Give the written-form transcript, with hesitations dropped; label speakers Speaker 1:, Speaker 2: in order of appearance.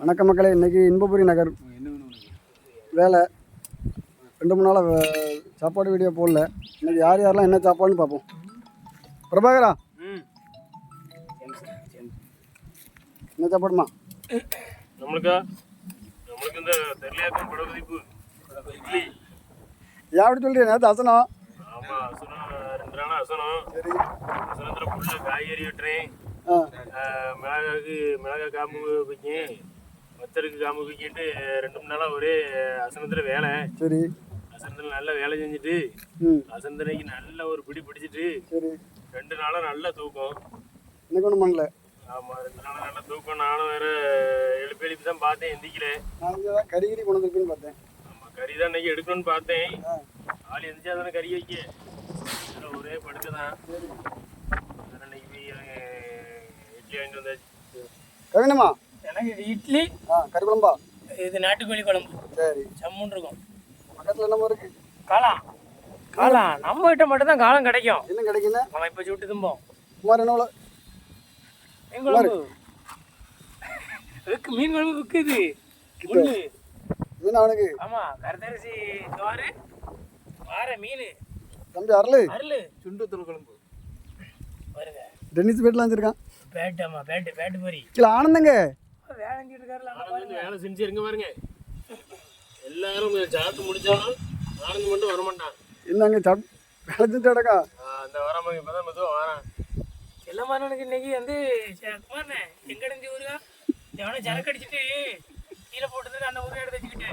Speaker 1: வணக்கம் மக்களே. இன்றைக்கி இன்பபுரி நகர் வேலை 2-3 நாளாக சாப்பாடு வீடியோ போடல. இன்றைக்கி யார் யாரெல்லாம் என்ன சாப்பாடுன்னு பார்ப்போம். பிரபாகரா, என்ன சாப்பாடுமா
Speaker 2: நம்மளுக்கு இந்த தெரியலையாக்கும் படகுதிப்பு இட்லி.
Speaker 1: எப்படி சொல்கிறீங்க? நேற்று அசனம்.
Speaker 2: ஆமாம், அசனம் 2 நாள் அசனம். சரி, அசனத்தில் ஃபுல்லாக காய்கறி வெட்டுறேன். மிளகாய் காம்பு வைக்கேன், வத்தருக்கு காம்பு வைக்கிட்டு 2-3 நாளாக ஒரே அசனத்தில் வேலை. சரி, அசனத்தில் நல்லா வேலை செஞ்சுட்டு அசனத்தினைக்கு நல்ல ஒரு பிடி பிடிச்சிட்டு. சரி, 2 நாளாக நல்லா தூக்கம்.
Speaker 1: இன்னைக்கு ஒன்றும் பண்ணல.
Speaker 2: ஆமாம், 2 நாளாக நல்லா தூக்கம். நானும் வேறு எழுப்பி தான் பார்த்தேன், எந்திக்கல.
Speaker 1: நான் இங்கே தான் கறி கொண்டு வந்துருக்குன்னு பார்த்தேன்.
Speaker 2: ஆமாம், கறி தான் இன்னைக்கு எடுக்கணும்னு பார்த்தேன். ஆள் எந்திரிச்சா தானே கறி வைக்க, ஒரே படுக்க தான். இன்னைக்கு இட்லி வாங்கிட்டு வந்தாச்சு.
Speaker 1: கவினமா,
Speaker 3: எனக்கு இது இட்லி,
Speaker 1: கறி குழம்பா?
Speaker 3: இது நாட்டுக்கோழி குழம்பு.
Speaker 1: சரி,
Speaker 3: சம்முன்னு இருக்கும்.
Speaker 1: பக்கத்தில் என்னமோ இருக்கு?
Speaker 3: காளான். காளான் நம்ம கிட்ட மட்டும் தான் காளான் கிடைக்கும்.
Speaker 1: என்ன கிடைக்குன்னு
Speaker 3: நம்ம இப்போ சுட்டு தும்போம்.
Speaker 1: சுமார் என்ன
Speaker 3: மீன் குழம்பு இருக்கு, மீன் குழம்பு விற்குது.
Speaker 1: மீன் அவனுக்கு?
Speaker 3: ஆமாம், கருத்தரிசி சோறு, வார மீன்.
Speaker 1: தம்பி அருள்
Speaker 3: சுண்டு தூள் குழம்பு வருங்க.
Speaker 1: டென்னிஸ் பேட்லாம் வச்சிருக்கான்.
Speaker 3: பேட்டு, ஆமாம், பேட்டு பொரி.
Speaker 1: இல்லை ஆனந்தங்க
Speaker 3: வேலை செஞ்சுட்டு இருக்காருல.
Speaker 2: வேலை செஞ்சு இருங்க பாருங்க. எல்லாரும் சாப்பிட்டு முடிச்சாலும் ஆனந்த் மட்டும் வரமாட்டான்.
Speaker 1: என்னங்க வேலை செஞ்சுட்டு அடக்கா?
Speaker 2: அந்த வராம இப்பதான் மெதுவாக வரேன்.
Speaker 3: செல்லமானவனுக்கு இன்னைக்கு வந்து குமார்ண்ணே எங்கடைஞ்சி ஊருகா எவனை சரக்கு அடிச்சுட்டு கீழே போட்டுட்டு அந்த ஊரை எடுத்து வச்சுக்கிட்டு.